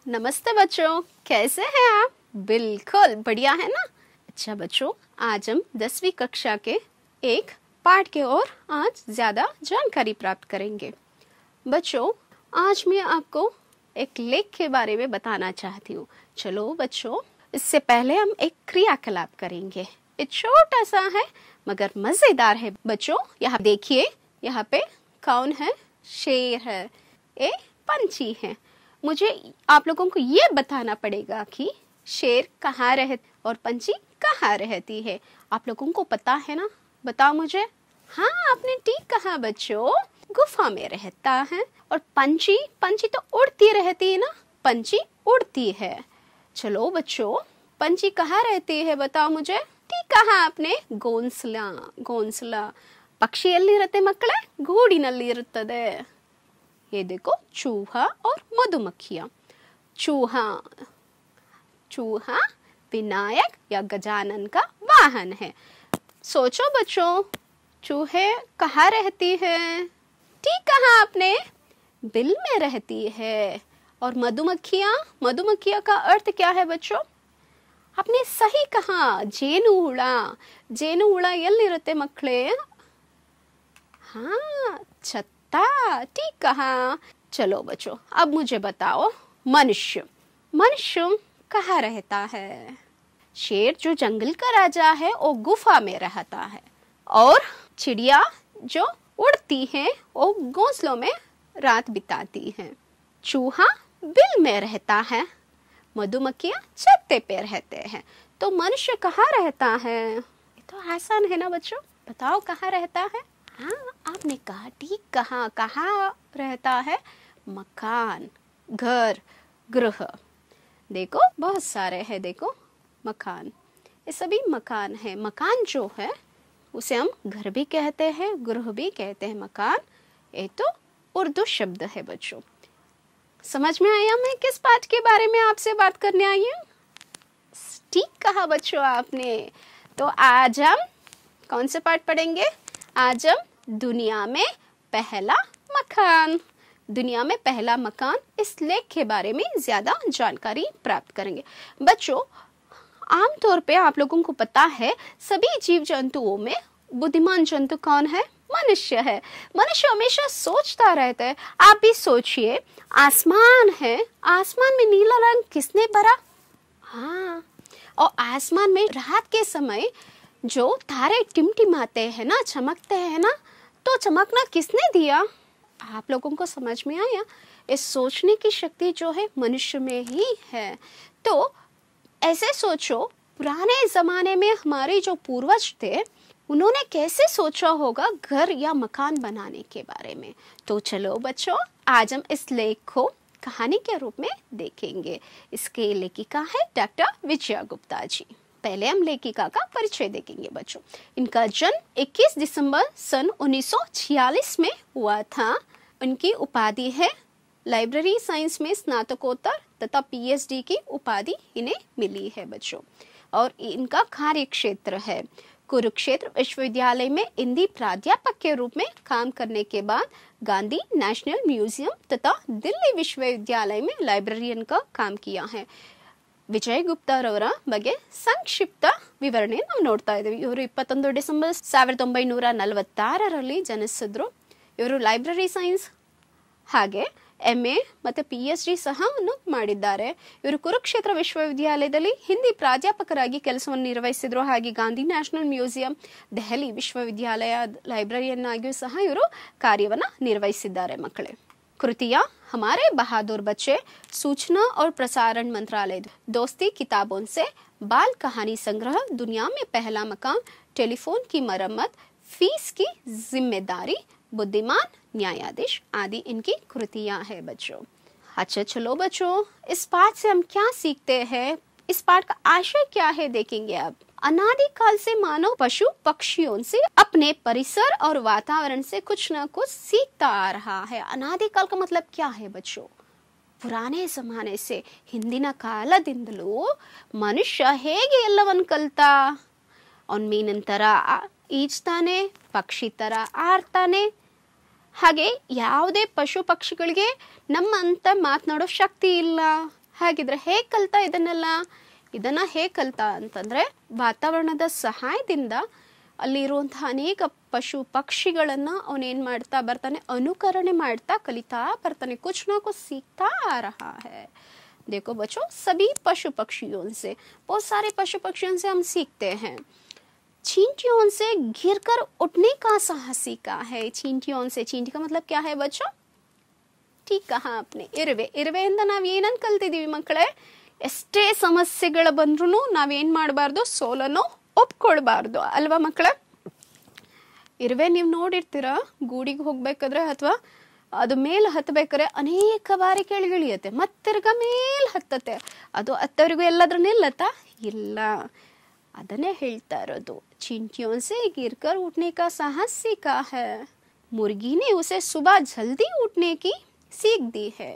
नमस्ते बच्चों, कैसे हैं आप? बिल्कुल बढ़िया है ना। अच्छा बच्चों, आज हम 10वीं कक्षा के एक पाठ के ओर आज ज्यादा जानकारी प्राप्त करेंगे। बच्चों, आज मैं आपको एक लेख के बारे में बताना चाहती हूँ। चलो बच्चों, इससे पहले हम एक क्रियाकलाप करेंगे। ये छोटा सा है मगर मजेदार है। बच्चों यहाँ देखिए, यहाँ पे कौन है? शेर है, ये पंछी है। मुझे आप लोगों को ये बताना पड़ेगा कि शेर कहाँ रहती और पंछी कहाँ रहती है। आप लोगों को पता है ना? बताओ मुझे। हाँ, आपने ठीक कहा बच्चों, गुफा में रहता है। और पंछी तो उड़ती रहती है ना, पंछी उड़ती है। चलो बच्चों, पंछी कहाँ रहती है बताओ मुझे। ठीक कहा आपने, ಗೋನ್ಸ್ಲಾ ಪಕ್ಷಿ ಎಲ್ಲಿರುತ್ತೆ ಮಕ್ಕಳೇ? ಗೂಡಿನಲ್ಲಿ ಇರುತ್ತದೆ। ये देखो, चूहा और मधुमक्खियाँ। चूहा विनायक या गजानन का वाहन है। सोचो बच्चों, चूहे कहाँ रहती है? ठीक कहा आपने, बिल में रहती है। और मधुमक्खियाँ का अर्थ क्या है बच्चों? आपने सही कहा, ಜೇನು ಹುಳ ಎಲ್ಲಿರುತ್ತೆ ಮಕ್ಕಳೇ? हाँ, छत्ता, ठीक कहा। चलो बच्चों, अब मुझे बताओ, मनुष्य कहाँ रहता है? शेर जो जंगल का राजा है वो गुफा में रहता है। और चिड़िया जो उड़ती है वो घोंसलों में रात बिताती है। चूहा बिल में रहता है, मधुमक्खियाँ छत्ते पे रहते हैं। तो मनुष्य कहाँ रहता है? ये तो आसान है ना बच्चों, बताओ कहाँ रहता है? हाँ, आपने कहा, ठीक कहा। कहाँ रहता है? मकान, घर, गृह। देखो बहुत सारे हैं, देखो मकान, ये सभी मकान है। मकान जो है उसे हम घर भी कहते हैं, गृह भी कहते हैं। मकान ये तो उर्दू शब्द है बच्चों। समझ में आया मैं किस पाठ के बारे में आपसे बात करने आई हूँ? ठीक कहा बच्चों आपने। तो आज हम कौन से पाठ पढ़ेंगे? आज हम दुनिया में पहला मकान इस लेख के बारे में ज्यादा जानकारी प्राप्त करेंगे। बच्चों, आमतौर पे आप लोगों को पता है सभी जीव जंतुओं में बुद्धिमान जंतु कौन है? मनुष्य है। मनुष्य हमेशा सोचता रहता है। आप भी सोचिए, आसमान है, आसमान में नीला रंग किसने भरा? हाँ, और आसमान में रात के समय जो तारे टिमटिमाते हैं ना, चमकते हैं ना, तो चमकना किसने दिया? आप लोगों को समझ में आया? इस सोचने की शक्ति जो है मनुष्य में ही है। तो ऐसे सोचो, पुराने जमाने में हमारे जो पूर्वज थे उन्होंने कैसे सोचा होगा घर या मकान बनाने के बारे में। तो चलो बच्चों, आज हम इस लेख को कहानी के रूप में देखेंगे। इसके लेखिका है डॉक्टर विजया गुप्ता जी। पहले हम लेखिका का परिचय देखेंगे बच्चों। इनका जन्म 21 दिसंबर सन 1946 में हुआ था। उनकी उपाधि है लाइब्रेरी साइंस में स्नातकोत्तर तथा पीएचडी की उपाधि इन्हें मिली है बच्चों। और इनका कार्य क्षेत्र है कुरुक्षेत्र विश्वविद्यालय में हिंदी प्राध्यापक के रूप में काम करने के बाद गांधी नेशनल म्यूजियम तथा दिल्ली विश्वविद्यालय में लाइब्रेरियन का काम किया है। ವಿಜಯ್ ಗುಪ್ತಾರವರ ಬಗ್ಗೆ ಸಂಕ್ಷಿಪ್ತ ವಿವರಣೆ ನಾವು ನೋಡ್ತಾ ಇದ್ದೀವಿ। ಇವರು 21 ಡಿಸೆಂಬರ್ 1946ರಲ್ಲಿ ಜನಿಸಿದ್ರು। ಇವರು ಲೈಬ್ರರಿ ಸೈನ್ಸ್ ಹಾಗೆ MA ಮತ್ತು PhD ಸಹ ಮಾಡಿದ್ದಾರೆ। ಇವರು ಕುರುಕ್ಷೇತ್ರ ವಿಶ್ವವಿದ್ಯಾಲಯದಲ್ಲಿ ಹಿಂದಿ ಪ್ರಾಧ್ಯಾಪಕರಾಗಿ ಕೆಲಸವನ್ನು ನಿರ್ವಹಿಸಿದ್ರು। ಹಾಗೆ ಗಾಂಧಿ ನ್ಯಾಷನಲ್ ಮ್ಯೂಸಿಯಂ, ದೆಹಲಿ ವಿಶ್ವವಿದ್ಯಾಲಯ ಲೈಬ್ರರಿಯನ್ ಆಗಿಯೂ ಸಹ ಇವರು ಕಾರ್ಯವನ್ನು ನಿರ್ವಹಿಸಿದ್ದಾರೆ ಮಕ್ಕಳೇ। कृतियाँ हमारे बहादुर बच्चे, सूचना और प्रसारण मंत्रालय, दोस्ती किताबों से बाल कहानी संग्रह, दुनिया में पहला मकान, टेलीफोन की मरम्मत, फीस की जिम्मेदारी, बुद्धिमान न्यायाधीश आदि इनकी कृतियाँ है बच्चों। अच्छा चलो बच्चों, इस पाठ से हम क्या सीखते हैं? इस पाठ का आशय क्या है देखेंगे अब। अनादिकाल से मानव पशु पक्षियों से अपने परिसर और वातावरण से कुछ न कुछ सीखता आ रहा है। अनादिकाल का मतलब क्या है बच्चों? पुराने जमाने से, ಹಿಂದಿನ ಕಾಲದಿಂದಲೂ ಮನುಷ್ಯ ಹೇಗೆ ಎಲ್ಲವನ್ನು ಕಲಿತ? ಅವನು ಮೀನಿನ ಥರ ಈಜ್ತಾನೆ, ಪಕ್ಷಿ ಥರ ಆಡ್ತಾನೆ, ಹಾಗೆ ಯಾವುದೇ ಪಶು ಪಕ್ಷಿಗಳಿಗೆ ನಮ್ಮಂತ ಮಾತನಾಡೋ ಶಕ್ತಿ ಇಲ್ಲ, ಹಾಗಿದ್ರೆ ಹೇಗೆ ಕಲ್ತಾ ಇದನ್ನ ಹೇಗೆ ಕಲ್ತಾ ಅಂತಂದ್ರೆ ವಾತಾವರಣದ ಸಹಾಯದಿಂದ ಅಲ್ಲಿರುವಂತಹ ಅನೇಕ ಪಶು ಪಕ್ಷಿಗಳನ್ನ ಅವನೇನ್ ಮಾಡ್ತಾ ಬರ್ತಾನೆ, ಅನುಕರಣೆ ಮಾಡ್ತಾ ಕಲಿತಾ ಬರ್ತಾನೆ. कुछ ना कुछ सीखता आ रहा है. देखो बच्चों, सभी पशु पक्षियों से, बहुत सारे पशु पक्षियों से हम सीखते हैं. चींटियों से गिरकर उठने का साहस सीखा है. चींटियों से, चींटी का मतलब क्या है बच्चों? ठीक कहा आपने, ಇರುವೆ. ಇರುವೆಯಿಂದ ನಾವು ಏನನ್ನು ಕಲ್ತಿದೀವಿ ಮಕ್ಕಳೇ? ಎಷ್ಟೇ ಸಮಸ್ಯೆಗಳು ಬಂದ್ರೂ ನಾವೇನ್ ಮಾಡಬಾರ್ದು, ಸೋಲನ್ನು ಒಪ್ಕೊಳ್ಬಾರ್ದು ಅಲ್ವಾ ಮಕ್ಕಳ? ಇರುವೆ ನೀವು ನೋಡಿರ್ತೀರಾ, ಗೂಡಿಗೆ ಹೋಗ್ಬೇಕಾದ್ರೆ ಅಥವಾ ಅದು ಮೇಲೆ ಹತ್ತಬೇಕಾದ್ರೆ ಅನೇಕ ಬಾರಿ ಕೆಳಗಿಳಿಯತ್ತೆ, ಮತ್ತಿರ್ಗ ಮೇಲೆ ಹತ್ತತ್ತೆ. ಅದು ಹತ್ತವರಿಗೂ ಎಲ್ಲಾದ್ರೂ ನಿಲ್ಲತ್ತಾ? ಇಲ್ಲ. ಅದನ್ನೇ ಹೇಳ್ತಾ ಇರೋದು. चिंटियों से गिरकर उठने का साहस सीखा है. मुर्गी ने उसे सुबह जल्दी उठने की सीख दी है.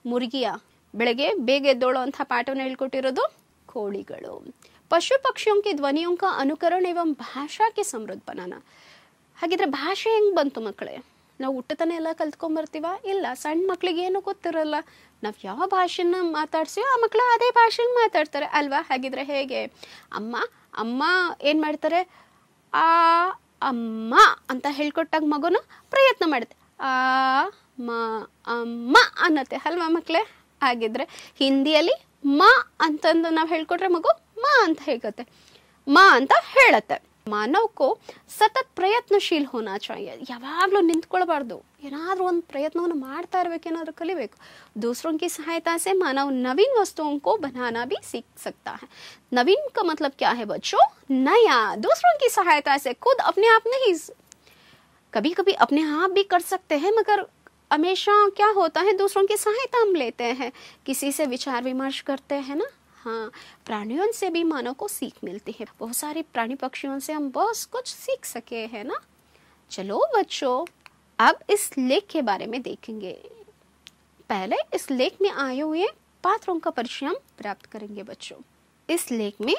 मुर्गिया ಬೆಳಗ್ಗೆ ಬೇಗ ಎದ್ದೋಳೋ ಅಂತ ಪಾಠವನ್ನು ಹೇಳ್ಕೊಟ್ಟಿರೋದು ಕೋಳಿಗಳು. पशु पक्षियों की ध्वनियों का अनुकरण एवं भाषा के समृद्ध बनाना. ಹಾಗಿದ್ರೆ ಭಾಷೆ ಹೆಂಗ್ ಬಂತು ಮಕ್ಕಳೇ? ನಾವು ಹುಟ್ಟತನ ಎಲ್ಲ ಕಲ್ತ್ಕೊಂಡ್ಬರ್ತೀವ? ಇಲ್ಲ. ಸಣ್ಣ ಮಕ್ಳಿಗೆ ಏನು ಗೊತ್ತಿರಲ್ಲ. ನಾವು ಯಾವ ಭಾಷೆನ ಮಾತಾಡ್ತೀವೋ ಆ ಮಕ್ಕಳು ಅದೇ ಭಾಷೆನ ಮಾತಾಡ್ತಾರೆ ಅಲ್ವಾ? ಹಾಗಿದ್ರೆ ಹೇಗೆ? ಅಮ್ಮ ಏನ್ ಮಾಡ್ತಾರೆ? ಆ ಅಮ್ಮ ಅಂತ ಹೇಳ್ಕೊಟ್ಟಾಗ ಮಗುನು ಪ್ರಯತ್ನ ಮಾಡುತ್ತೆ, ಆ ಅಮ್ಮ ಅನ್ನತ್ತೆ ಅಲ್ವಾ ಮಕ್ಕಳೇ? ಹಾಗಿದ್ರೆ ಹಿಂದಿಯಲ್ಲಿ ಮಾ ಅಂತಂದು ನಾವು ಹೇಳ್ಕೊಟ್ರೆ ಮಗು ಮಾ ಅಂತ ಹೇಗತ್ತೆ, ಮಾ ಅಂತ ಹೇಳತ್ತೆ. ಮಾನವಕ್ಕೂ ಸತತ್ ಪ್ರಯತ್ನಶೀಲ್ ಹೋನಾ ಚಾಹಿಯೆ. ಯಾವಾಗಲೂ ನಿಂತ್ಕೊಳ್ಬಾರ್ದು, ಏನಾದ್ರೂ ಒಂದು ಪ್ರಯತ್ನವನ್ನು ಮಾಡ್ತಾ ಇರಬೇಕು, ಏನಾದ್ರೂ ಕಲಿಬೇಕು. दूसरों की सहायता से मानव नवीन वस्तुओं को बनाना भी सीख सकता है. नवीन का मतलब क्या है बच्चों? नया. दूसरों की सहायता से, खुद अपने आप नहीं, कभी कभी अपने आप भी कर सकते हैं, मगर हमेशा क्या होता है, दूसरों की सहायता हम लेते हैं, किसी से विचार विमर्श करते हैं ना. हाँ, प्राणियों से भी मानव को सीख मिलती है. बहुत सारे प्राणी पक्षियों से हम बहुत कुछ सीख सके हैं ना. चलो बच्चों, अब इस लेख के बारे में देखेंगे. पहले इस लेख में आए हुए पात्रों का परिचय हम प्राप्त करेंगे बच्चों. इस लेख में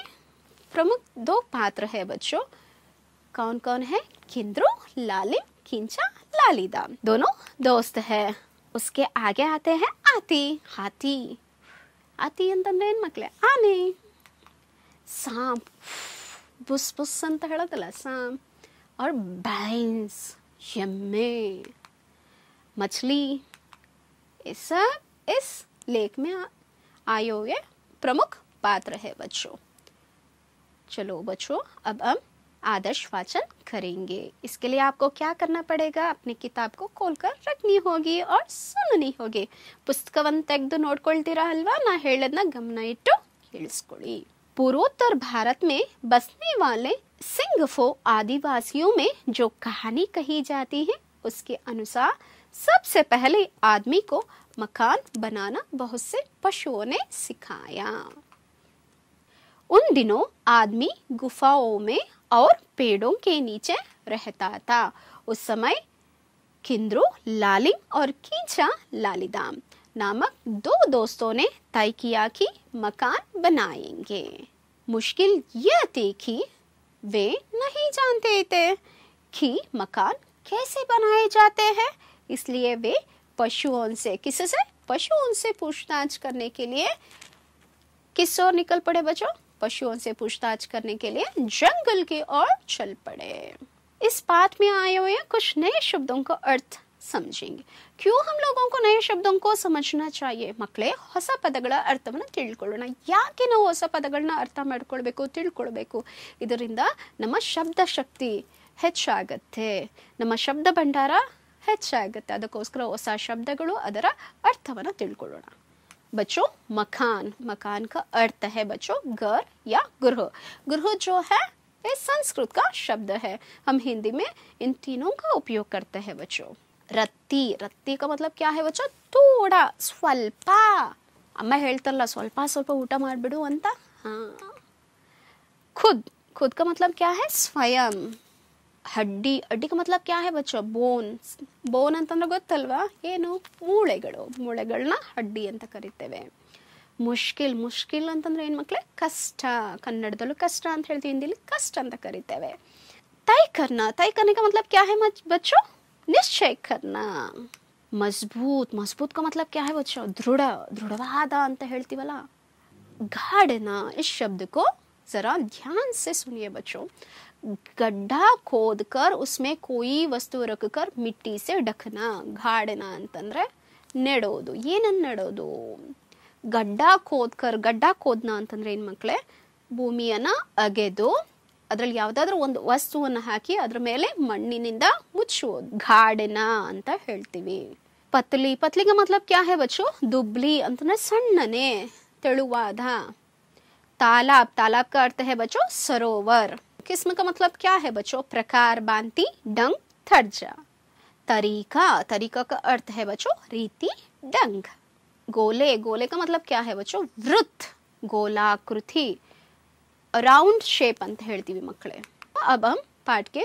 प्रमुख 2 पात्र है बच्चों. कौन कौन है? किंद्रो, लालिम, किंचा, लालिदा. दोनों दोस्त है. उसके आगे आते हैं आती. हाथी. ಆತಿ ಅಂತಂದ್ರೆ ಏನ್ ಮಕ್ಳೆ? ಆನೆ. ಸಾಂಪ್, ಬುಸ್ ಬುಸ್ ಅಂತ ಹೇಳೋದಲ್ಲ, ಸಾಂಪ್. और भैंस, यम्मे, मछली. ये सब इस लेख में आए हुए प्रमुख पात्र है बच्चों. चलो बच्चों, अब हम आदर्श वाचन करेंगे. इसके लिए आपको क्या करना पड़ेगा? अपनी किताब को खोलकर रखनी होगी और सुननी होगी. ಪುಸ್ತಕವನ್ನು ತೆಗೆದು ನೋಡ್ಕೊಳ್ತೀರಾ ಅಲ್ವಾ? ನಾ ಹೇಳೋದನ್ನ ಗಮನ ಇಟ್ಟು ಕೇಳಿಸ್ಕೊಳ್ಳಿ. पूर्वोत्तर भारत में बसने वाले सिंगफो आदिवासियों में जो कहानी कही जाती है, उसके अनुसार सबसे पहले आदमी को मकान बनाना बहुत से पशुओं ने सिखाया. उन दिनों आदमी गुफाओं में और पेड़ों के नीचे रहता था. उस समय किंद्रो, लालिम और कींचा, लालिदाम नामक 2 दोस्तों ने तय किया कि मकान बनाएंगे. मुश्किल यह थी कि वे नहीं जानते थे कि मकान कैसे बनाए जाते हैं, इसलिए वे पशुओं से पूछताछ करने के लिए किस ओर निकल पड़े बच्चों? पशुओं से पूछताछ करने के लिए जंगल की ओर चल पड़े. इस पाठ में आए हुए कुछ नए शब्दों का अर्थ समझेंगे. क्यों हम लोगों को नए शब्दों को समझना चाहिए? ಮಕ್ಕಳೇ, ಹೊಸ ಪದಗಳ ಅರ್ಥವನ್ನು ತಿಳ್ಕೊಳ್ಳೋಣ. ಯಾಕೆ ನಾವು ಹೊಸ ಪದಗಳನ್ನ ಅರ್ಥ ಮಾಡ್ಕೊಳ್ಬೇಕು, ತಿಳ್ಕೊಳ್ಬೇಕು? ಇದರಿಂದ ನಮ್ಮ ಶಬ್ದ ಶಕ್ತಿ ಹೆಚ್ಚಾಗತ್ತೆ, ನಮ್ಮ ಶಬ್ದ ಭಂಡಾರ ಹೆಚ್ಚಾಗತ್ತೆ. ಅದಕ್ಕೋಸ್ಕರ ಹೊಸ ಶಬ್ದಗಳು, ಅದರ ಅರ್ಥವನ್ನು ತಿಳ್ಕೊಳ್ಳೋಣ. बच्चों, मकान का अर्थ है बच्चों घर या गृह. गृह जो है ये संस्कृत का शब्द है. हम हिंदी में इन तीनों का उपयोग करते हैं बच्चों. रत्ती का मतलब क्या है बच्चों? थोड़ा, स्वल्प. ಅಮ್ಮ ಹೇಳ್ತಾರಲ್ಲ, ಸ್ವಲ್ಪ ಊಟ ಮಾಡ್ಬಿಡು ಅಂತ. खुद का मतलब क्या है? स्वयं. ಹಡ್ಡಿ का मतलब क्या है बच्चों? ಬೋನ್ ಅಂತಂದ್ರೆ ಗೊತ್ತಲ್ವಾ? ಏನು? ಮೂಳೆಗಳನ್ನ ಹಡ್ಡಿ ಅಂತ ಕರಿತೇವೆ. ಮುಷ್ಕಿಲ್ ಅಂತಂದ್ರೆ ಏನ್ ಮಕ್ಳೇ? ಕಷ್ಟ. ಕನ್ನಡದಲ್ಲೂ ಕಷ್ಟ ಅಂತ ಹೇಳ್ತೀವಿ, ಹಿಂದಿಲಿ ಕಷ್ಟ ಅಂತ ಕರಿತೇವೆ. तय करने का मतलब क्या है बच्चों? निश्चय करना. मजबूत, मजबूत का मतलब क्या है बच्चों? दृढ़, दृढ़वाद ಅಂತ ಹೇಳ್ತೀವಲ್ಲ. गाड़ना, इस शब्द को जरा ध्यान से सुनिए बच्चों. गड्ढा खोदकर उसमें कोई वस्तु रखकर मिट्टी से ढकना. गाड़ना ಅಂತಂದ್ರೆ ನೆಡೋದು. ಏನನ್ನ ನೆಡೋದು? ಗಡ್ಡ ಖೋದ್ಕರ್. ಗಡ್ಡ ಖೋದ್ನ ಅಂತಂದ್ರೆ ಏನ್ ಮಕ್ಕಳೇ? ಭೂಮಿಯನ್ನ ಅಗೆದು ಅದ್ರಲ್ಲಿ ಯಾವ್ದಾದ್ರು ಒಂದು ವಸ್ತುವನ್ನ ಹಾಕಿ ಅದ್ರ ಮೇಲೆ ಮಣ್ಣಿನಿಂದ ಮುಚ್ಚುವುದು. ಗಾಡನ ಅಂತ ಹೇಳ್ತೀವಿ. ಪತ್ಲಿ, ಪತ್ಲಿ का मतलब क्या है बच्चों? दुबली ಅಂತಂದ್ರೆ ಸಣ್ಣನೆ, ತೆಳುವಾದ. तालाब, तालाब का अर्थ है बच्चों सरोवर. किस्म का मतलब क्या है बच्चों? प्रकार, बांति, डंग, थर्जा. तरीका, तरीका का अर्थ है बच्चों रीति, डंग. गोले, गोले का मतलब क्या है बच्चों? वृत्त, गोलाकृति, राउंड शेप ಅಂತ ಹೇಳ್ತೀವಿ ಮಕ್ಕಳೇ. अब हम पाठ के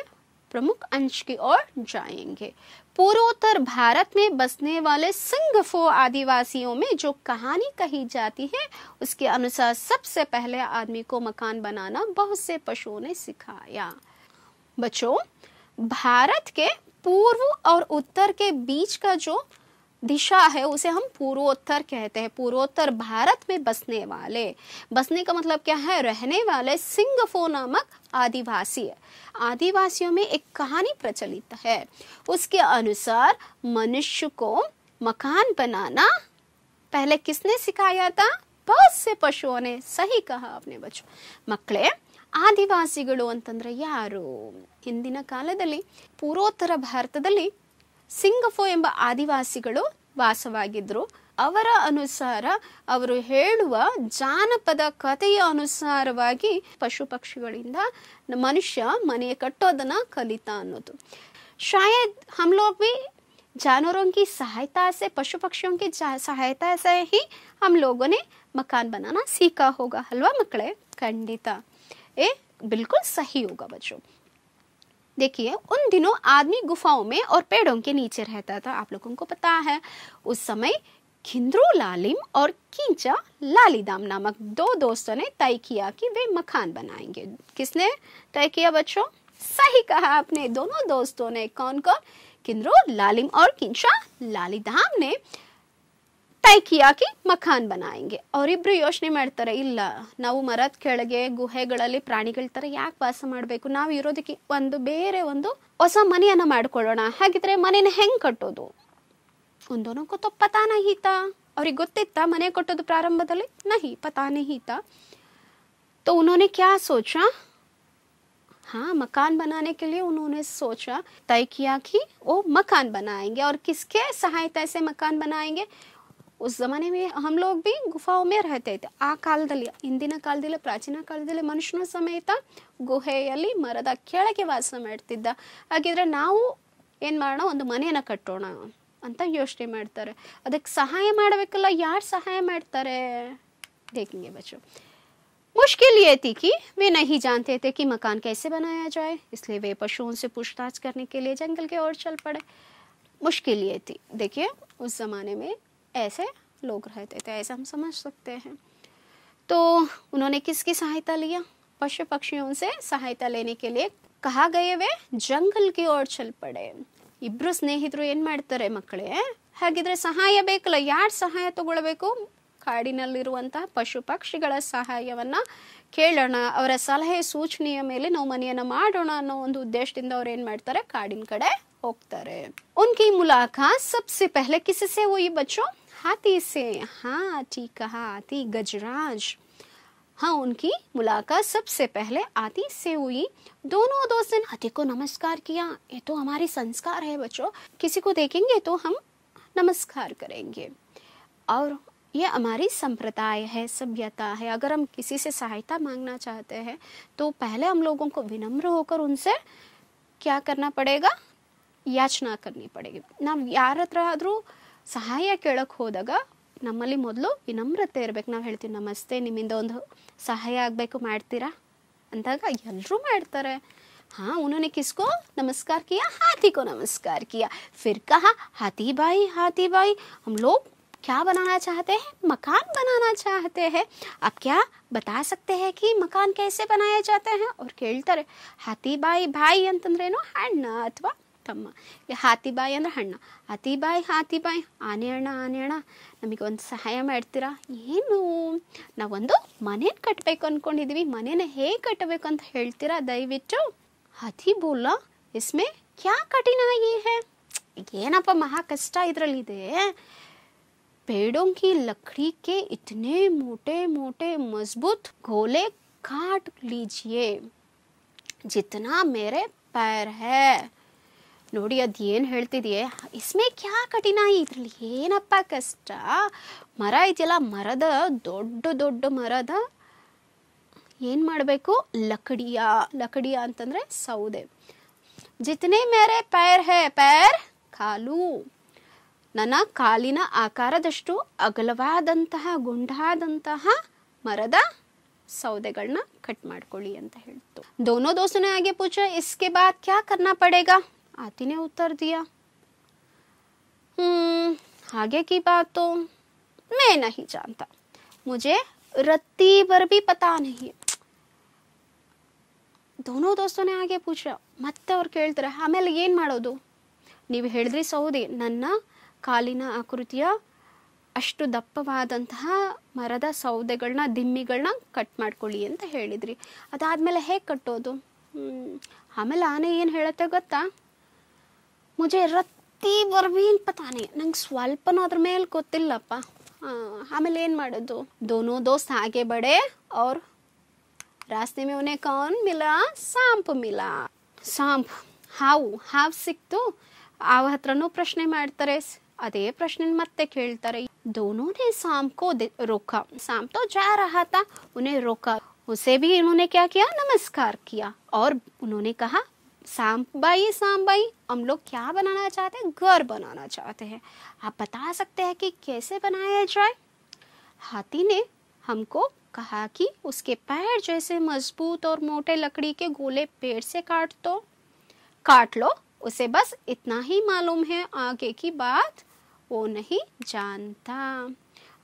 प्रमुख अंश की ओर जाएंगे. पूर्वोत्तर भारत में बसने वाले सिंगफो आदिवासियों में जो कहानी कही जाती है उसके अनुसार सबसे पहले आदमी को मकान बनाना बहुत से पशुओं ने सिखाया. बच्चों, भारत के पूर्व और उत्तर के बीच का जो दिशा है उसे हम पूर्वोत्तर कहते हैं. पूर्वोत्तर भारत में बसने वाले, बसने का मतलब क्या है? रहने वाले सिंगफो नामक आदिवासी. आदिवासियों में एक कहानी प्रचलित है. उसके अनुसार मनुष्य को मकान बनाना पहले किसने सिखाया था? बहुत से पशुओं ने. सही कहा आपने बच्चों. ಮಕ್ಕಳೇ, ಆದಿವಾಸಿಗಳು ಅಂತಂದ್ರೆ ಯಾರು? ಹಿಂದಿನ ಕಾಲದಲ್ಲಿ ಪೂರ್ವೋತ್ತರ ಭಾರತದಲ್ಲಿ ಸಿಂಗಫೋ ಎಂಬ ಆದಿವಾಸಿಗಳು ವಾಸವಾಗಿದ್ರು. ಅವರ ಅನುಸಾರ ಅವರು ಹೇಳುವ ಜಾನಪದ ಕಥೆಯ ಅನುಸಾರವಾಗಿ ಪಶು ಪಕ್ಷಿಗಳಿಂದ ಮನುಷ್ಯ ಮನೆ ಕಟ್ಟೋದನ್ನ ಕಲಿತಾ ಅನ್ನೋದು. शायद हम लोग भी जानवरों की सहायता से, पशु पक्षियों की सहायता से ही हम लोगों ने मकान बनाना सीखा होगा. हलवा मकड़े? खंडित, ये बिल्कुल सही होगा बच्चों. देखिए, उन दिनों आदमी गुफाओं में और पेड़ों के नीचे रहता था. आप लोगों को पता है उस समय खिंद्रू लालिम और कींचा लालीदाम नामक दो दोस्तों ने तय किया कि वे मकान बनाएंगे. किसने तय किया बच्चों? सही कहा आपने, दोनों दोस्तों ने. कौन कौन? खिंद्रू लालिम और कींचा लालीदाम ने ತೈ ಕಿಯಾಕಿ ಮಕಾನ್ ಬನಾಯಂಗೆ. ಅವರಿಬ್ರು ಯೋಚನೆ ಮಾಡ್ತಾರೆ, ಇಲ್ಲ ನಾವು ಮರದ ಕೆಳಗೆ ಗುಹೆಗಳಲ್ಲಿ ಪ್ರಾಣಿಗಳ ತರ ಯಾಕೆ ವಾಸ ಮಾಡಬೇಕು, ನಾವು ಇರೋದಕ್ಕೆ ಬೇರೆ ಒಂದು ಹೊಸ ಮನೆಯನ್ನ ಮಾಡ್ಕೊಳ್ಳೋಣ. ಹಾಗಿದ್ರೆ ಮನೆನ ಹೆಂಗ್ ಕಟ್ಟೋದು? ಒಂದೋನೋ ಕೋ ತೋ ಪತಾ ನಹೀ ತಾ. ಅವ್ರಿಗೆ ಗೊತ್ತಿತ್ತಾ ಮನೆ ಕಟ್ಟೋದು ಪ್ರಾರಂಭದಲ್ಲಿ? ನಹಿ, ಪತಾ ನಹೀ ತಾ. तो उन्होंने क्या सोचा? हाँ, मकान बनाने के लिए उन्होंने सोचा, तय किया कि वो मकान बनाएंगे. और किसके सहायता से मकान बनाएंगे? उस जमाने में हम लोग भी गुफाओं में रहते थे. ಆ ಕಾಲದಲ್ಲಿ, ಇಂದಿನ ಕಾಲದಲ್ಲಿ, ಪ್ರಾಚೀನ ಕಾಲದಲ್ಲಿ ಮನುಷ್ಯನ ಸಮೇತ ಗುಹೆಯಲ್ಲಿ ಮರದ ಕೆಳಗೆ ವಾಸ ಮಾಡ್ತಿದ್ದ. ಹಾಗಿದ್ರೆ ನಾವು ಏನ್ ಮಾಡೋಣ? ಒಂದು ಮನೆಯನ್ನ ಕಟ್ಟೋಣ ಅಂತ ಯೋಚನೆ ಮಾಡ್ತಾರೆ. ಅದಕ್ಕೆ ಸಹಾಯ ಮಾಡಬೇಕಲ್ಲ, ಯಾರು ಸಹಾಯ ಮಾಡ್ತಾರೆ? देखेंगे बच्चों. मुश्किल ये थी कि वे नहीं जानते थे कि मकान कैसे बनाया जाए, इसलिए वे पशुओं से पूछताछ करने के लिए जंगल की ओर चल पड़े. मुश्किल ये थी. देखिए, उस जमाने में ऐसे लोग रहते थे, ऐसा हम समझ सकते हैं. तो उन्होंने किसकी सहायता लिया? पशु पक्षियों से सहायता लेने के लिए कहा गए वे जंगल की ओर चल पड़े. ಇಬ್ರು ಸ್ನೇಹಿತರು ಏನ್ ಮಾಡ್ತಾರೆ ಮಕ್ಕಳೇ? ಹಾಗಿದ್ರೆ ಸಹಾಯ ಬೇಕಲ್ಲ, ಯಾರು ಸಹಾಯ ತಗೊಳ್ಬೇಕು? ಕಾಡಿನಲ್ಲಿರುವಂತಹ ಪಶು ಪಕ್ಷಿಗಳ ಸಹಾಯವನ್ನ ಕೇಳೋಣ, ಅವರ ಸಲಹೆ ಸೂಚನೆಯ ಮೇಲೆ ನಾವು ಮನೆಯನ್ನ ಮಾಡೋಣ ಅನ್ನೋ ಒಂದು ಉದ್ದೇಶದಿಂದ ಅವ್ರು ಏನ್ ಮಾಡ್ತಾರೆ? ಕಾಡಿನ ಕಡೆ ಹೋಗ್ತಾರೆ. उनकी मुलाकात सबसे पहले किससे हुई बच्चों? हाथी से. हाँ, ठीक कहा, हाथी गजराज. हाँ, उनकी मुलाकात सबसे पहले हाथी से हुई. दोनों दोस्तों ने हाथी को नमस्कार किया. ये तो हमारी संस्कार है बच्चों, किसी को देखेंगे तो हम नमस्कार करेंगे और ये हमारी संप्रदाय है, सभ्यता है. अगर हम किसी से सहायता मांगना चाहते हैं तो पहले हम लोगों को विनम्र होकर उनसे क्या करना पड़ेगा? ಯಾಚನಾ करनी पड़ेगी. ನಾವು ಯಾರ ಹತ್ರ ಆದರೂ ಸಹಾಯ ಕೇಳಕ್ಕೆ ಹೋದಾಗ ನಮ್ಮಲ್ಲಿ ಮೊದಲು ವಿನಮ್ರತೆ ಇರಬೇಕು. ನಾವು ಹೇಳ್ತೀವಿ, ನಮಸ್ತೆ, ನಿಮ್ಮಿಂದ ಒಂದು ಸಹಾಯ ಆಗಬೇಕು, ಮಾಡ್ತೀರಾ ಅಂದಾಗ ಎಲ್ಲರೂ ಮಾಡ್ತಾರೆ. हाँ, उन्होंने किसको नमस्कार किया? हाथी को नमस्कार किया. फिर कहा, हाथी भाई, हम लोग क्या बनाना चाहते हैं? मकान बनाना चाहते हैं. आप क्या बता सकते हैं कि मकान कैसे बनाए जाते हैं? और ಕೇಳ್ತಾರೆ, हाथी भाई ಅಂತಂದ್ರೇನು? ಅಣ್ಣ ಅಥವಾ ತಮ್ಮ. ಇಲ್ಲಿ ಹಾತಿಬಾಯಿ ಅಂದ್ರೆ ಅಣ್ಣ. ಹಾತಿಬಾಯಿ ಆನೆ ಅಣ್ಣ ನಮಗೆ ಒಂದು ಸಹಾಯ ಮಾಡ್ತೀರಾ? ಏನು, ನಾವೊಂದು ಮನೇನ ಕಟ್ಟಬೇಕು ಅಂದ್ಕೊಂಡಿದ್ದೀವಿ, ಮನೇನ ಹೇಗೆ ಕಟ್ಟಬೇಕು ಅಂತ ಹೇಳ್ತೀರಾ ದಯವಿಟ್ಟು? ಹಾಥಿ ಬೋಲ ಇಸ್ಮೆ ಕ್ಯಾ ಕಠಿನಾಯಿ ಹೈ? ಏನಪ್ಪ ಮಹಾ ಕಷ್ಟ ಇದರಲ್ಲಿದೆ. पेड़ों की लकड़ी के इतने मोटे मोटे मजबूत गोले काट लीजिए जितना मेरे पैर है. ನೋಡಿ ಅದು ಏನು ಹೇಳ್ತಿದೆಯೇ, ಇಸ್ಮೆ ಕ್ಯಾ ಕಠಿನಾಯಿ, ಇದರಲ್ಲಿ ಏನಪ್ಪ ಕಷ್ಟ? ಮರ ಇದೆಯಲ್ಲ, ಮರದ ದೊಡ್ಡ ಮರದ ಏನು ಮಾಡಬೇಕು? ಲಕಡಿಯ ಅಂತಂದರೆ ಸೌದೆ. ಜಿತನೆ ಮೇರೆ ಪೈರ್ ಹೇ, ಪೈರ್ ಕಾಲು, ನನ್ನ ಕಾಲಿನ ಆಕಾರದಷ್ಟು ಅಗಲವಾದಂತಹ ಗುಂಡಾದಂತಹ ಮರದ ಸೌದೆಗಳನ್ನ ಕಟ್ ಮಾಡ್ಕೊಳ್ಳಿ ಅಂತ ಹೇಳ್ತು. दोनों दोस्तों ने आगे पूछा इसके बाद क्या करना पड़ेगा? आती ने उत्तर दिया आगे की बात तो मैं नहीं जानता, मुझे रत्ती भर भी पता नहीं. दोनों दोस्तों ने आगे पूछा, ಮತ್ತೆ ಅವ್ರು ಕೇಳ್ತಾರೆ ಆಮೇಲೆ ಏನು ಮಾಡೋದು? ನೀವು ಹೇಳಿದ್ರಿ ಸೌದೆ, ನನ್ನ ಕಾಲಿನ ಆಕೃತಿಯ ಅಷ್ಟು ದಪ್ಪವಾದಂತಹ ಮರದ ಸೌದೆಗಳನ್ನ ದಿಮ್ಮಿಗಳನ್ನ ಕಟ್ ಮಾಡ್ಕೊಳ್ಳಿ ಅಂತ ಹೇಳಿದ್ರಿ. ಅದಾದಮೇಲೆ ಹೇಗೆ ಕಟ್ಟೋದು? ಆಮೇಲೆ ಆನೆ ಏನು ಹೇಳುತ್ತೆ ಗೊತ್ತಾ? ಮುಜೆ ರತ್ತಿ ಬರ್ಬೀನ್ ಪತಾನೆ, ನಂಗೆ ಸ್ವಲ್ಪನೂ ಅದ್ರ ಮೇಲೆ ಗೊತ್ತಿಲ್ಲಪ್ಪ. ಆಮೇಲೆ ಏನು ಮಾಡೋದು? दोनों दोस्त आगे बढ़े और रास्ते में उन्हें कौन मिला? सांप मिला. सांप, ಹಾವು ಸಿಕ್ತು. ಆವ ಹತ್ರನೂ ಪ್ರಶ್ನೆ ಮಾಡ್ತಾರೆ, ಅದೇ ಪ್ರಶ್ನೆ ಮತ್ತೆ ಕೇಳ್ತಾರೆ. दोनों ने सांप को रोका, सांप तो जा रहा था, उन्हें रोका. उसे भी इन्होंने क्या किया? नमस्कार किया और उन्होंने कहा सांप भाई हम लोग क्या बनाना चाहते हैं? घर बनाना चाहते हैं, आप बता सकते हैं कि कैसे बनाया जाए? हाथी ने हमको कहा कि उसके पैर जैसे मजबूत और मोटे लकड़ी के गोले पेड़ से काट लो, उसे बस इतना ही मालूम है, आगे की बात वो नहीं जानता.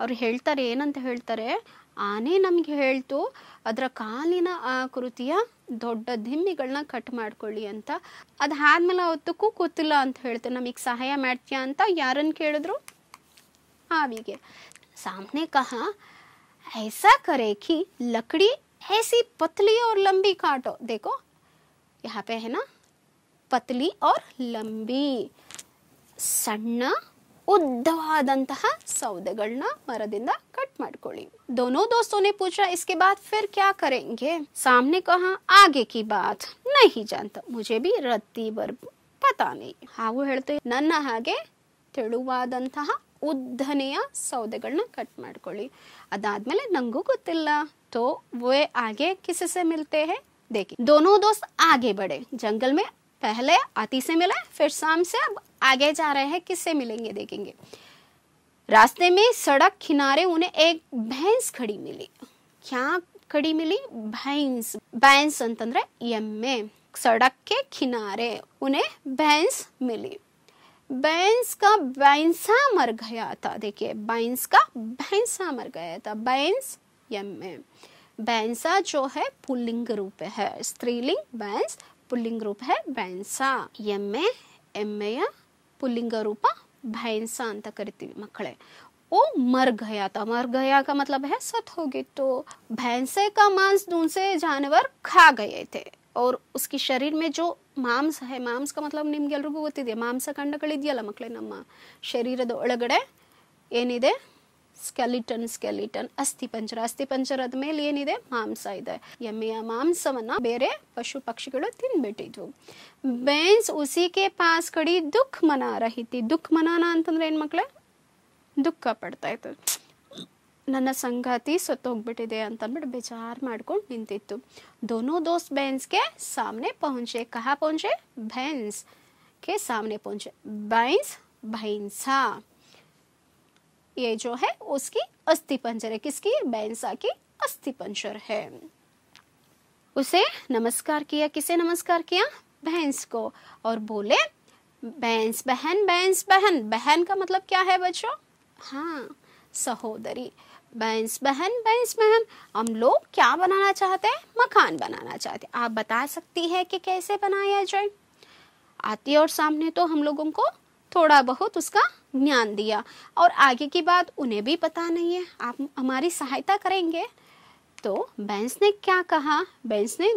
ಅವ್ರು ಹೇಳ್ತಾರೆ, ಏನಂತ ಹೇಳ್ತಾರೆ, ಆನೆ ನಮಗೆ ಹೇಳ್ತು ಅದರ ಕಾಲಿನ ಆಕೃತಿಯ ದೊಡ್ಡ ದಿಮ್ಮಿಗಳನ್ನ ಕಟ್ ಮಾಡ್ಕೊಳ್ಳಿ ಅಂತ. ಅದಾದ್ಮೇಲೆ ಅವತ್ತಕ್ಕೂ ಗೊತ್ತಿಲ್ಲ ಅಂತ ಹೇಳ್ತಾರೆ. ನಮಗೆ ಸಹಾಯ ಮಾಡ್ತೀಯಾ ಅಂತ ಯಾರನ್ನು ಕೇಳಿದ್ರು? ಆವಿಗೆ. सामने कहा ऐसा करे कि लकड़ी ऐसी पतली और लंबी काटो. देखो यहाँ पे है ना, पतली और लंबी, ಸಣ್ಣ ಉದ್ದವಾದಂತಹ ಸೌದೆಗಳನ್ನ ಮರದಿಂದ ಕಟ್ ಮಾಡ್ಕೊಳ್ಳಿ. दोनों दोस्तों ने पूछा इसके बाद फिर क्या करेंगे? सामने कहा आगे की बात नहीं जानता, मुझे भी रत्ती भर पता नहीं. ಹಾವು ಹೇಳ್ತು, ನನ್ನ ಹಾಗೆ ತೆಳುವಾದಂತಹ ಉದ್ದನೆಯ ಸೌದೆಗಳನ್ನ ಕಟ್ ಮಾಡ್ಕೊಳ್ಳಿ, ಅದಾದ್ಮೇಲೆ ನಂಗೂ ಗೊತ್ತಿಲ್ಲ. तो वे आगे किससे मिलते हैं? देखिए, दोनों दोस्त आगे बढ़े. जंगल में पहले हाथी से मिले, फिर शाम से अब आगे जा रहे हैं, किससे मिलेंगे देखेंगे. रास्ते में सड़क किनारे उन्हें एक भैंस खड़ी मिली. क्या खड़ी मिली? भैंस ಅಂತಂದ್ರೆ ಎಮ್ಮೆ. सड़क के किनारे उन्हें भैंस मिली. भैंस का भैंसा मर गया था. देखिए, भैंस का भैंसा मर गया था. भैंस एम्मे. भैंसा जो है पुल्लिंग रूप है, स्त्रीलिंग भैंस, पुल्लिंग रूप है भैंसा. ಎಮ್ಮೆಯ पुल्लिंग रूप भैंसा ಅಂತ ಕರಿತೀವಿ ಮಕ್ಕಳೇ. वो मर गया था. मर गया का मतलब है सत हो गई. तो भैंसे का मांस दूसरे जानवर खा गए थे और उसकी शरीर में जो ಮಾಂಸ है, ಮಾಂಸ का मतलब ನಿಮ್ಗೆಲ್ರಿಗೂ ಗೊತ್ತಿದೆ, ಮಾಂಸಖಂಡಗಳಿದೆಯಲ್ಲ ಮಕ್ಕಳೇ, ನಮ್ಮ ಶರೀರದ ಒಳಗಡೆ ಏನಿದೆ? ಸ್ಕೆಲಿಟನ್, ಅಸ್ಥಿಪಂಜರದ ಮೇಲೆ ಏನಿದೆ? ಮಾಂಸ ಇದೆ. ಎಮ್ಮೆಯ ಮಾಂಸವನ್ನ ಬೇರೆ ಪಶು ಪಕ್ಷಿಗಳು ತಿನ್ಬಿಟ್ಟಿದ್ವು. ಭೈಂಸ್ ಉಸಿ ಕೆ ಪಾಸ್ ಕಡಿ ದುಃಖ ಮನಾ ರಹಿ ಥಿ. ದುಃಖ ಮನಾನ ಅಂತಂದ್ರೆ ಏನ್ ಮಕ್ಕಳೇ? ದುಃಖ ಪಡ್ತಾ ಇತ್ತು. ನನ್ನ ಸಂಗಾತಿ ಸತ್ತೋಗ್ಬಿಟ್ಟಿದೆ ಅಂತ ಅಂದ್ಬಿಟ್ಟು ಬೇಜಾರು ಮಾಡ್ಕೊಂಡು ನಿಂತಿತ್ತು. दोनों दोस्त भैंस के सामने पहुंचे. कहाँ पहुंचे? भैंस के सामने पहुंचे. भैंस भैंसा ये जो है उसकी अस्थि पंजर है. किसकी? भैंसा की अस्थि पंजर है. उसे नमस्कार किया. किसे नमस्कार किया? भैंस को. और बोले भैंस बहन. बहन का मतलब क्या है बच्चों? हाँ, सहोदरी. भैंस बहन हम लोग क्या बनाना चाहते हैं? मकान बनाना चाहते हैं. आप बता सकती है कि कैसे बनाया जाए? आती और सामने तो हम लोगों को थोड़ा बहुत उसका ज्ञान दिया, और आगे की बात उन्हें भी पता नहीं है, आप हमारी सहायता करेंगे। तो भैंस ने क्या कहा, भैंस ने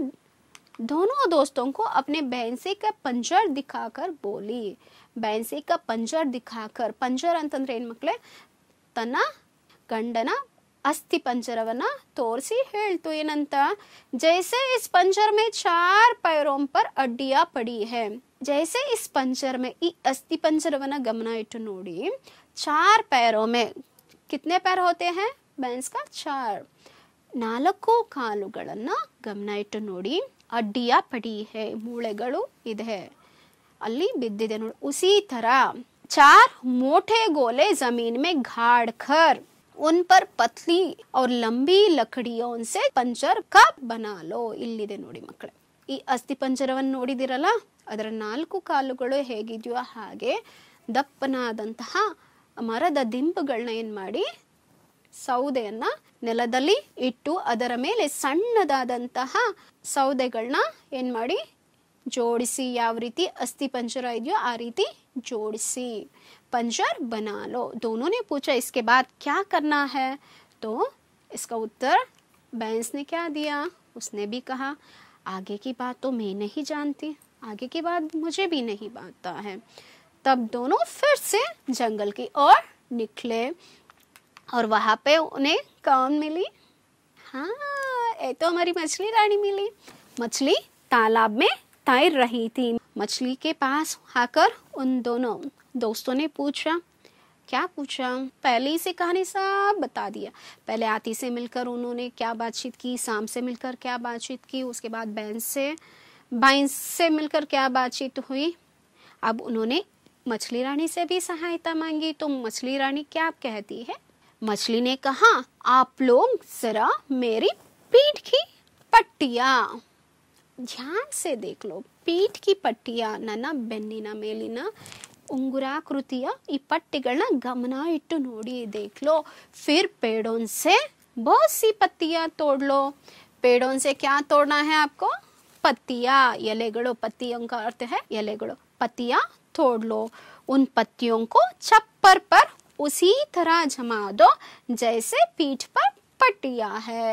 दोनों दोस्तों को अपने भैंसे का पंजर दिखाकर बोली। भैंसे का पंजर दिखाकर, पंजर ಅಂತಂದ್ರೆ ಏನು ಮಕ್ಕಳೇ, ತನ್ನ ಗಂಡನ अस्थि पंजरवना तोरसी ಹೇಳ್ತು ಏನಂತ, जैसे इस पंजर में 4 पैरों पर अड्डियां पड़ी है, जैसे इस पंजर में ಈ अस्थि पंजरवना गमन इಟ್ಟು ನೋಡಿ, 4 पैरों में कितने पैर होते हैं भैंस का 4, 4 ಕಾಲುಗಳನ್ನ ಗಮನ ಇಟ್ಟು ನೋಡಿ, ಅಡ್ಡಿಯ ಪಡಿ है ಮೂಳೆಗಳು ಇದೆ, ಅಲ್ಲಿ ಬಿದ್ದಿದೆ ನೋಡಿ। उसी तरह 4 मोटे गोले जमीन में गाड़ कर उन पर पतली और लंबी लकड़ियों से पंजर का बना लो। ಇಲ್ಲಿದೆ ನೋಡಿ ಮಕ್ಕಳೇ, ಈ ಅಸ್ಥಿ ಪಂಜರವನ್ನು ನೋಡಿದಿರಲ್ಲ, ಅದರ 4 ಕಾಲುಗಳು ಹೇಗಿದೆಯೋ ಹಾಗೆ ದಪ್ಪನಾದಂತಹ ಮರದ ದಿಂಬುಗಳನ್ನ ಏನ್ ಮಾಡಿ, ಸೌದೆಯನ್ನ ನೆಲದಲ್ಲಿ ಇಟ್ಟು ಅದರ ಮೇಲೆ ಸಣ್ಣದಾದಂತಹ ಸೌದೆಗಳನ್ನ ಏನ್ ಮಾಡಿ जोड़िसी, ಯಾವ ರೀತಿ अस्थि पंजर ಇದೆಯೋ ಆ ರೀತಿ जोड़िसी, पंजर बना लो। दोनों ने पूछा इसके बाद क्या करना है, तो इसका उत्तर भैंस ने क्या दिया, उसने भी कहा आगे की बात तो मैं नहीं जानती, आगे की बात मुझे भी नहीं पता है। तब दोनों फिर से जंगल की ओर निकले, और वहां पे उन्हें कौन मिली, हाँ ये तो हमारी मछली रानी मिली। मछली तालाब में तैर रही थी। मछली के पास आकर उन दोनों दोस्तों ने पूछा, क्या पूछा, पहले ही से कहानी सब बता दिया। पहले हाथी से मिलकर उन्होंने क्या बातचीत की, सांप से मिलकर क्या बातचीत की, उसके बाद भैंस से मिलकर क्या बातचीत हुई। अब उन्होंने मछली रानी से भी सहायता मांगी। तो मछली रानी क्या कहती है, मछली ने कहा आप लोग जरा मेरी पीठ की पट्टियां ध्यान से देख लो, पीठ की पट्टियां, ನನ್ನ ಬೆನ್ನಿನ ಮೇಲಿನ ಉಂಗುರಾಕೃತಿಯ ಈ ಪಟ್ಟಿಗಳನ್ನ ಗಮನ ಇಟ್ಟು ನೋಡಿ, देख लो। फिर पेड़ों से बहुत सी पत्तियां तोड़ लो। पेड़ों से क्या तोड़ना है आपको, पत्तियां, ಎಲೆಗಳು, पत्तियों का अर्थ है ಎಲೆಗಳು, पत्तियां तोड़ लो। उन पत्तियों को छप्पर पर उसी तरह जमा दो जैसे पीठ पर पट्टियां है।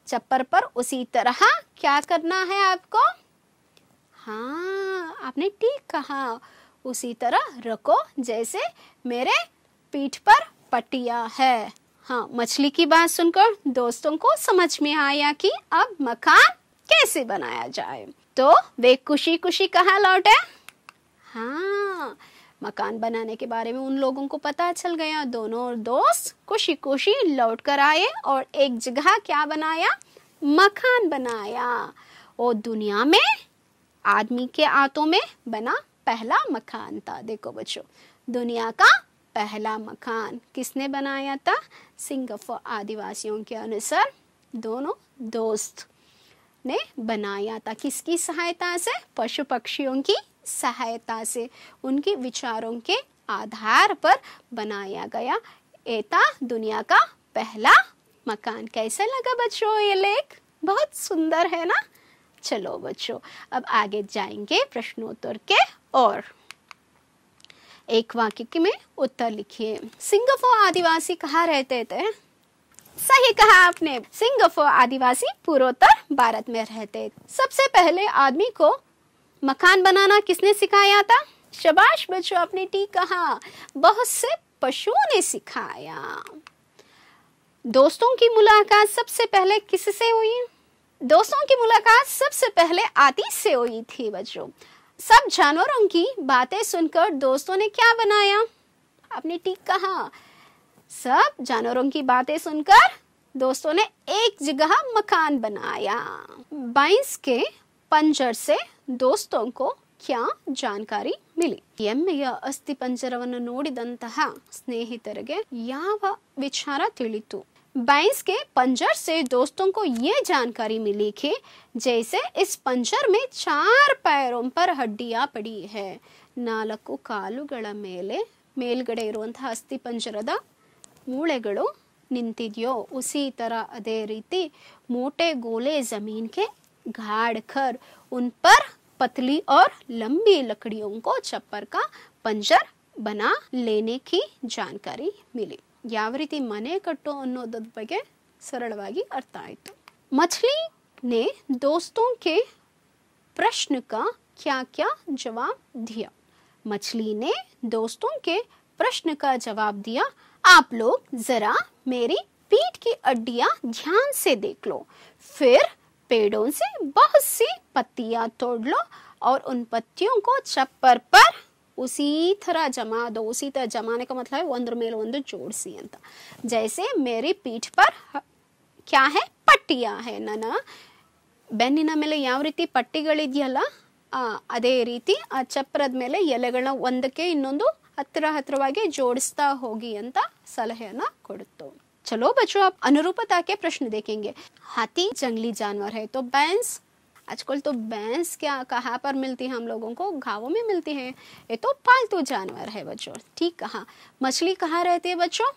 छप्पर पर उसी तरह क्या करना है आपको, हाँ आपने ठीक कहा, उसी तरह रखो जैसे मेरे पीठ पर पट्टियां है। हाँ, मछली की बात सुनकर दोस्तों को समझ में आया कि अब मकान कैसे बनाया जाए। तो वे खुशी खुशी कहाँ लौटे, हाँ मकान बनाने के बारे में उन लोगों को पता चल गया। दोनों दोस्त खुशी खुशी लौट कर आए और एक जगह क्या बनाया, मकान बनाया। और दुनिया में आदमी के हाथों में बना पहला मकान था। देखो बच्चों, दुनिया का पहला मकान किसने बनाया था, सिंगापुर आदिवासियों के अनुसार दोनों दोस्त ने बनाया था। किसकी सहायता से, पशु पक्षियों की सहायता से, उनके विचारों के आधार पर बनाया गया। ये था दुनिया का पहला मकान। कैसा लगा बच्चों ये लेख, बहुत सुंदर है ना। चलो बच्चों अब आगे जाएंगे प्रश्नोत्तर के और। एक वाक्य में उत्तर लिखिए। सिंगापुर आदिवासी कहाँ रहते थे, सही कहा आपने, सिंगापुर आदिवासी पूर्वोत्तर भारत में रहते। सबसे पहले आदमी को मकान बनाना किसने सिखाया था, शाबाश बच्चों आपने ठीक कहा, बहुत से पशुओं ने सिखाया। दोस्तों की मुलाकात सबसे पहले किससे हुई, दोस्तों की मुलाकात सबसे पहले हाथी से हुई थी बच्चों। सब जानवरों की बातें सुनकर दोस्तों ने क्या बनाया, आपने ठीक कहा, सब जानवरों की बातें सुनकर दोस्तों ने एक जगह मकान बनाया। भैंस के पंजर से दोस्तों को क्या जानकारी मिली, ಎಮ್ಮೆಯ ಅಸ್ಥಿ ಪಂಜರವನ್ನು ನೋಡಿದಂತಹ ಸ್ನೇಹಿತರಿಗೆ ಯಾವ ವಿಚಾರ ತಿಳಿತು। भैंस के पंजर से दोस्तों को ये जानकारी मिली कि जैसे इस पंजर में 4 पैरों पर हड्डियां पड़ी है, 4 ಕಾಲುಗಳ ಮೇಲೆ ಮೇಲ್ಗಡೆ ಇರುವಂತಹ ಅಸ್ಥಿ ಪಂಜರದ ಮೂಳೆಗಳು ನಿಂತಿದೆಯೋ, उसी तरह अದೇ ರೀತಿ मोटे गोले जमीन के गाड़ कर उन पर पतली और लंबी लकड़ियों को चप्पर का पंजर बना लेने की जानकारी मिली। ಯಾವ ರೀತಿ ಮನೆ ಕಟ್ಟೋ ಅನ್ನೋದ್ರ ಬಗ್ಗೆ ಸರಳವಾಗಿ ಅರ್ಥ ಆಯಿತು। मछली ने दोस्तों के प्रश्न का क्या-क्या जवाब दिया। मछली ने दोस्तों के प्रश्न का जवाब दिया। आप लोग जरा मेरी पीठ की हड्डियां ध्यान से देख लो, फिर पेड़ों से बहुत सी पत्तियां तोड़ लो और उन पत्तियों को चप्पर पर उसी तरह जमा दो। उसी तरह जमाने का मतलब है ಒಂದ್ರ ಮೇಲೆ ಒಂದು ಜೋಡಿಸಿ ಅಂತ। जैसे मेरी पीठ पर क्या है, ಪಟ್ಟಿಯಾ है। ನನ್ನ ಬೆನ್ನಿನ ಮೇಲೆ ಯಾವ ರೀತಿ ಪಟ್ಟಿಗಳಿದೆಯಲ್ಲ ಅದೇ ರೀತಿ ಆ ಚಪ್ರದ ಮೇಲೆ ಎಲೆಗಳನ್ನ ಒಂದಕ್ಕೆ ಇನ್ನೊಂದು ಹತ್ತಿರವಾಗಿ ಜೋಡಿಸ್ತಾ ಹೋಗಿ ಅಂತ ಸಲಹೆಯನ್ನ ಕೊಡುತ್ತು। चलो बच्चों, आप अनुरूपता के प्रश्न देखेंगे। हाथी जंगली जानवर है, तो बैंस, आजकल तो बैंस क्या कहाँ पर मिलती है हम लोगों को, गाँवों में मिलती है। ये तो पालतू जानवर है बच्चों, ठीक कहा। मछली कहाँ रहती है बच्चों,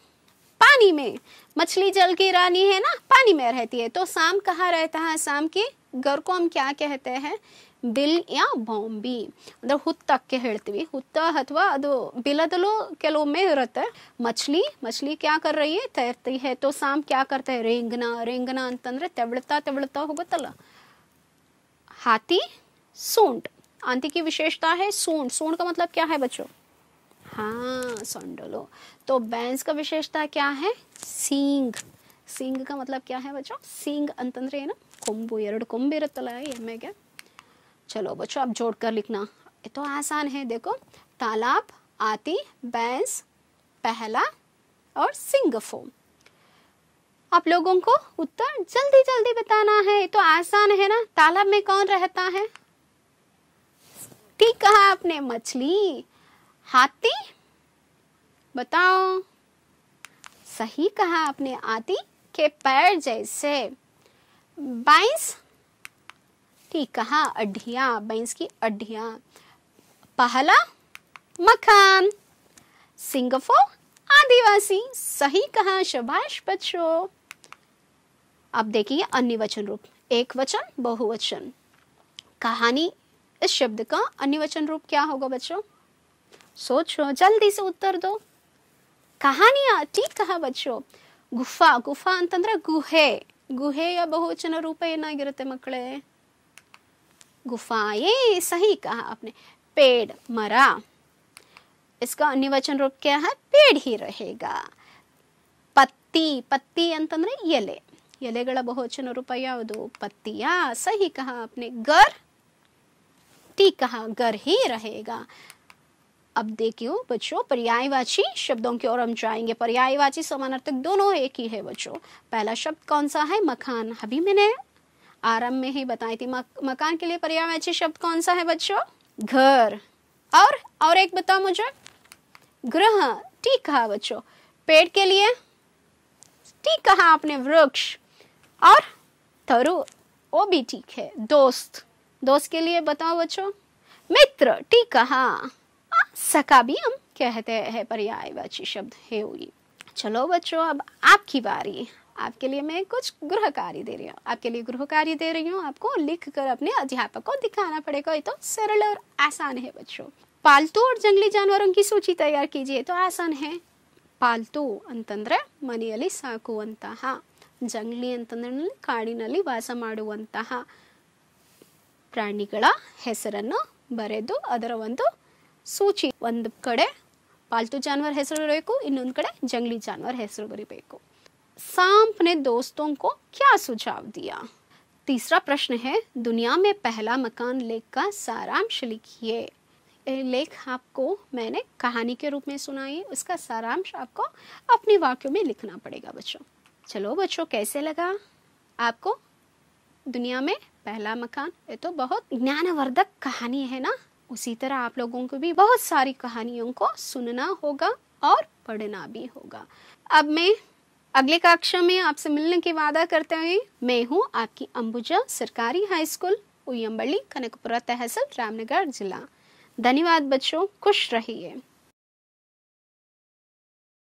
पानी में। मछली जल की रानी है ना, पानी में रहती है। तो सांप कहाँ रहता है, सांप की घर को हम क्या कहते हैं, ಬಿಲ್ ಯಾ ಬಾಂಬಿ ಅಂದ್ರೆ ಹುತ್ತಕ್ಕೆ ಹೇಳ್ತೀವಿ। ಹುತ್ತ ಅಥವಾ ಅದು ಬಿಲದಲ್ಲೂ ಕೆಲವೊಮ್ಮೆ ಇರುತ್ತೆ। मछली क्या कर रही है, तैरती है। तो सांप क्या करता है, रेंगना ಅಂತಂದ್ರೆ ತೆವಳುತ್ತಾ ಹೋಗುತ್ತಲ್ಲ। हाथी सूंड, हाथी की विशेषता है सूंड का मतलब क्या है बच्चों, हाँ सौंडलो। तो बैंस का विशेषता क्या है, सींग का मतलब क्या है बच्चों, सींग ಅಂತಂದ್ರೆ ಏನು, ಕೊಂಬು, ಎರಡು ಕೊಂಬು ಇರುತ್ತಲ್ಲ ಎಮ್ಮೆಗೆ। चलो बच्चों, आप जोड़कर लिखना, ये तो आसान है। देखो, तालाब, हाथी, बैंस, पहला और सिंगफो। आप लोगों को उत्तर जल्दी बताना है, ये तो आसान है ना। तालाब में कौन रहता है, ठीक कहा आपने, मछली। हाथी बताओ, सही कहा आपने, हाथी के पैर जैसे। बैंस, ठीक कहा, अड्डियां, बैंस की अड्डियां। पहला मकान, सिंगफो आदिवासी, सही कहा, शाबाश बच्चों। अब देखिए अन्य वचन रूप, एक वचन, बहुवचन। कहानी, इस शब्द का अन्य वचन रूप क्या होगा बच्चों, सोचो, जल्दी से उत्तर दो। कहानियां, ठीक कहा बच्चों। गुफा ಅಂತಂದ್ರೆ ಗುಹೆಯ ಬಹುವಚನ ರೂಪ ಏನಾಗಿರುತ್ತೆ ಮಕ್ಕಳೇ, गुफाएं, सही कहा आपने। पेड़, मरा, इसका अन्य वचन रूप क्या है, पेड़ ही रहेगा। पत्ती ಅಂತಂದ್ರೆ ಎಲೆಗಳ ಬಹುವಚನ ರೂಪ ಯಾವುದು, पत्तियां, सही कहा आपने। घर, ठीक कहा, घर ही रहेगा। अब देखियो बच्चों, पर्यायवाची शब्दों की ओर हम जाएंगे। पर्यायवाची समानार्थक दोनों एक ही है बच्चों। पहला शब्द कौन सा है, मकान, अभी मैंने आरंभ में ही बताई थी। मकान के लिए पर्यायवाची शब्द कौन सा है बच्चों, घर। और एक बताओ मुझे, ग्रह, ठीक कहा बच्चों। पेड़ के लिए, ठीक कहा आपने, वृक्ष। और तरु, वो भी ठीक है। दोस्त के लिए बताओ बच्चों, मित्र, ठीक कहा। सका भी हम कहते हैं पर्यायवाची शब्द है हुई। चलो बच्चों, अब आपकी बारी। आपके लिए मैं कुछ गृह कार्य दे रही हूँ, आपको लिख कर अपने अध्यापक को दिखाना पड़ेगा। ये तो सरल और आसान है बच्चों। पालतू और जंगली जानवरों की सूची तैयार कीजिए, तो आसान है। पालतू ಅಂತಂದ್ರೆ ಮನೆಯಲ್ಲಿ ಸಾಕುವಂತಹ, ಜಂಗಲಿ ಅಂತಂದ್ರೆ ಕಾಡಿನಲ್ಲಿ ವಾಸ ಮಾಡುವಂತಹ ಪ್ರಾಣಿಗಳ ಹೆಸರನ್ನು ಬರೆದು ಅದರ ಒಂದು सूची, ಒಂದು ಕಡೆ पालतू जानवर ಹೆಸರು ಬರಬೇಕು, ಇನ್ನೊಂದು ಕಡೆ जंगली जानवर ಹೆಸರು ಬರಬೇಕು। सांप ने दोस्तों को क्या सुझाव दिया। तीसरा प्रश्न है, दुनिया में पहला मकान लेख का सारांश लिखिए। लेख आपको मैंने कहानी के रूप में सुनाई, उसका सारांश आपको अपने वाक्यों में लिखना पड़ेगा बच्चों। चलो बच्चों, कैसे लगा आपको दुनिया में पहला मकान, ये तो बहुत ज्ञानवर्धक कहानी है ना। उसी तरह आप लोगों को भी बहुत सारी कहानियों को सुनना होगा और पढ़ना भी होगा। अब मैं अगले कक्षा में आपसे मिलने की वादा करते हुए, मैं हूँ आपकी अंबुजा सरकारी हाई स्कूल, उयंबली, कनकपुरा तहसील, रामनगर जिला। धन्यवाद बच्चों, खुश रहिए।